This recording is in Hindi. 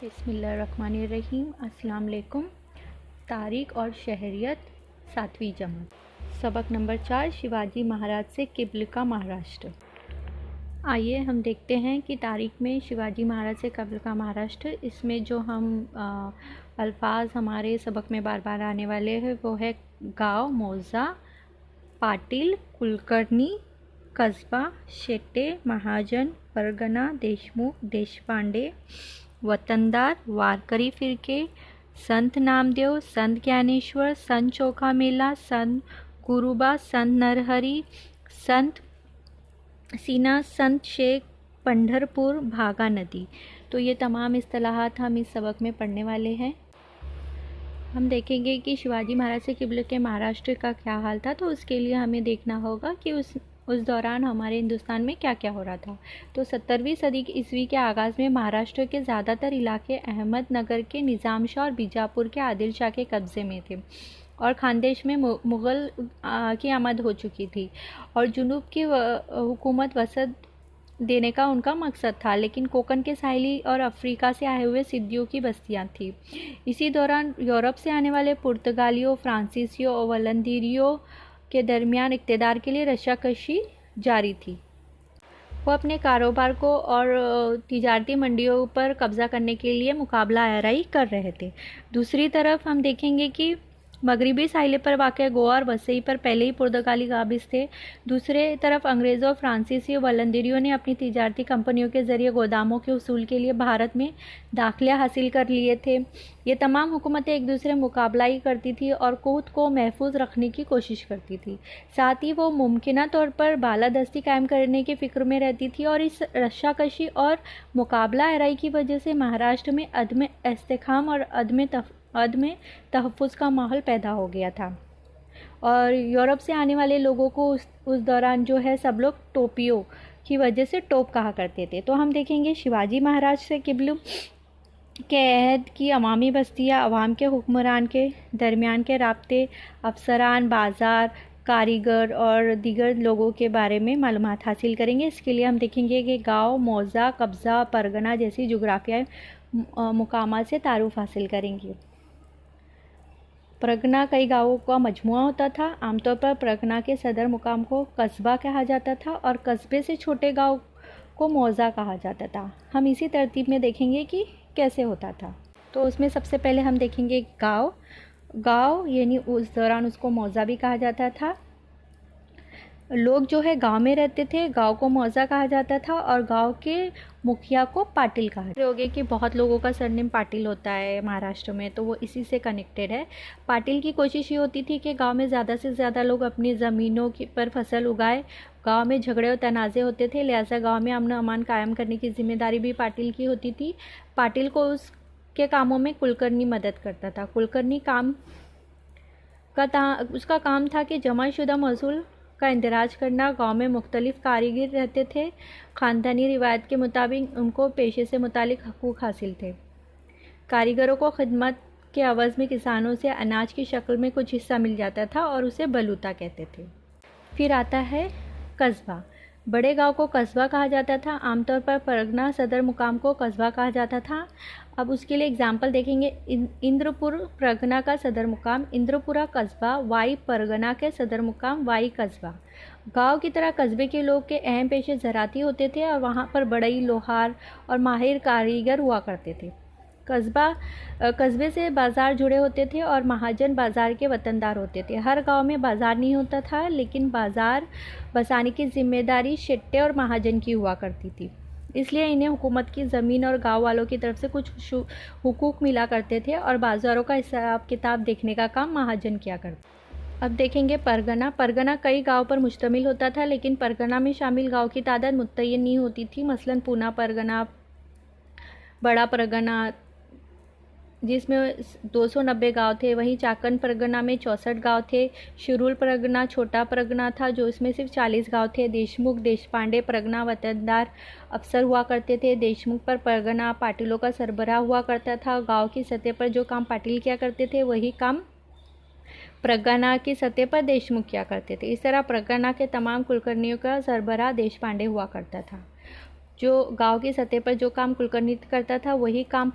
बिस्मिल्लाहिर्रहमानिर्रहीम। अस्सलाम वालेकुम। तारीख़ और शहरियत 7वीं जमात। सबक नंबर 4, शिवाजी महाराज से क़िब्ल का महाराष्ट्र। आइए हम देखते हैं कि तारीख़ में शिवाजी महाराज से क़िब्ल का महाराष्ट्र, इसमें जो हम अल्फाज हमारे सबक में बार बार आने वाले हैं वो है गाँव, मौज़ा, पाटिल, कुलकर्णी, कस्बा, शेट्टे, महाजन, परगना, देशमुख, देशपांडे, वतनदार, वारकरी फ़िरके, संत नामदेव, संत ज्ञानेश्वर, संत चोखा मेला, संत गुरुबा, संत नरहरी, संत सीना, संत शेख, पंढरपुर, भागा नदी। तो ये तमाम इस्तिलाहात हम इस सबक में पढ़ने वाले हैं। हम देखेंगे कि शिवाजी महाराज से क़िब्ल के महाराष्ट्र का क्या हाल था, तो उसके लिए हमें देखना होगा कि उस दौरान हमारे हिंदुस्तान में क्या क्या हो रहा था। तो 17वीं सदी ईस्वी के आगाज़ में महाराष्ट्र के ज़्यादातर इलाके अहमदनगर के निज़ाम शाह और बीजापुर के आदिल शाह के कब्ज़े में थे और खानदेश में मुग़ल की आमद हो चुकी थी और जुनूब की हुकूमत वसत देने का उनका मकसद था, लेकिन कोकन के साहिली और अफ्रीका से आए हुए सिद्धियों की बस्तियां थीं। इसी दौरान यूरोप से आने वाले पुर्तगालियों, फ्रांसीसियों और वलंदीरियों के दरमियान इक़्तिदार के लिए रस्साकशी जारी थी। वो अपने कारोबार को और तिजारती मंडियों पर कब्ज़ा करने के लिए मुकाबला आराई कर रहे थे। दूसरी तरफ हम देखेंगे कि मगरबी साहिल पर वाक़ गोवा और वसई पर पहले ही पुर्तगाली काबिज़ थे। दूसरे तरफ अंग्रेज़ों और फ्रांसीसी वलंदीरियों ने अपनी तिजारती कंपनियों के ज़रिए गोदामों के उसूल के लिए भारत में दाखिले हासिल कर लिए थे। ये तमाम हुकूमतें एक दूसरे मुकाबला ही करती थी और खुद को महफूज रखने की कोशिश करती थी। साथ ही वो मुमकिना तौर पर बालादस्ती कायम करने की फ़िक्र में रहती थी और इस रस्साकशी और मुकाबला आराई की वजह से महाराष्ट्र में अदम इस्तेहकाम और अदम तहफ़्फ़ुज़ का माहौल पैदा हो गया था और यूरोप से आने वाले लोगों को उस दौरान जो है सब लोग टोपियों की वजह से टोप कहा करते थे। तो हम देखेंगे शिवाजी महाराज से क़िब्ल के अहद की अवामी बस्तियाँ, अवाम के हुक्मरान के दरमियान के राब्ते, अफसरान, बाज़ार, कारीगर और दीगर लोगों के बारे में मालूमात हासिल करेंगे। इसके लिए हम देखेंगे कि गाँव, मौज़ा, कब्ज़ा, परगना जैसी जोग्राफियाई मुकामात से तारुफ़ हासिल करेंगे। परगना कई गाँवों का मजमुआ होता था। आमतौर पर परगना के सदर मुकाम को कस्बा कहा जाता था और कस्बे से छोटे गाँव को मौज़ा कहा जाता था। हम इसी तरतीब में देखेंगे कि कैसे होता था। तो उसमें सबसे पहले हम देखेंगे गाँव यानी उस दौरान उसको मौज़ा भी कहा जाता था। लोग जो है गांव में रहते थे, गांव को मौज़ा कहा जाता था और गांव के मुखिया को पाटिल कहा जाता था। होगे कि बहुत लोगों का सरनेम पाटिल होता है महाराष्ट्र में, तो वो इसी से कनेक्टेड है। पाटिल की कोशिश ये होती थी कि गांव में ज़्यादा से ज़्यादा लोग अपनी ज़मीनों पर फसल उगाए। गांव में झगड़े और तनाज़े होते थे, लिहाजा गांव में अमन अमान कायम करने की जिम्मेदारी भी पाटिल की होती थी। पाटिल को उसके कामों में कुलकर्णी मदद करता था। कुलकर्णी उसका काम था कि जमाशुदा महसूल का इंदराज करना। गांव में मुख्तलिफ कारीगर रहते थे। ख़ानदानी रिवायत के मुताबिक उनको पेशे से मुतालिक हकूक़ हासिल थे। कारीगरों को खिदमत के अवज़ में किसानों से अनाज की शक्ल में कुछ हिस्सा मिल जाता था और उसे बलूता कहते थे। फिर आता है कस्बा। बड़े गांव को कस्बा कहा जाता था। आमतौर पर परगना सदर मुकाम को कस्बा कहा जाता था। अब उसके लिए एग्जाम्पल देखेंगे। इंद्रपुर परगना का सदर मुकाम इंद्रपुरा कस्बा, वाई परगना के सदर मुकाम वाई कस्बा। गांव की तरह कस्बे के लोग के अहम पेशे ज़राती होते थे और वहां पर बड़ई, लोहार और माहिर कारीगर हुआ करते थे। कस्बे से बाज़ार जुड़े होते थे और महाजन बाज़ार के वतनदार होते थे। हर गांव में बाज़ार नहीं होता था, लेकिन बाज़ार बसाने की जिम्मेदारी शेट्टे और महाजन की हुआ करती थी। इसलिए इन्हें हुकूमत की ज़मीन और गांव वालों की तरफ से कुछ हुकूक मिला करते थे और बाज़ारों का हिसाब किताब देखने का काम महाजन किया करते। अब देखेंगे परगना कई गांव पर मुश्तमिल होता था, लेकिन परगना में शामिल गांव की तादाद मुतय्यन नहीं होती थी। मसलन पूना परगना, बड़ा परगना जिसमें 290 गांव थे, वहीं चाकन परगना में 64 गांव थे। शिरूल परगना छोटा परगना था जो इसमें सिर्फ 40 गांव थे। देशमुख, देशपांडे परगना वतनदार अफसर हुआ करते थे। देशमुख पर परगना पाटिलों का सरबराह हुआ करता था। गांव की सतह पर जो काम पाटिल किया करते थे वही काम परगना की सतह पर देशमुख किया करते थे। इस तरह परगना के तमाम कुलकर्णियों का सरबराह देशपांडे हुआ करता था। जो गांव की सतह पर जो काम कुलकर्णी करता था वही काम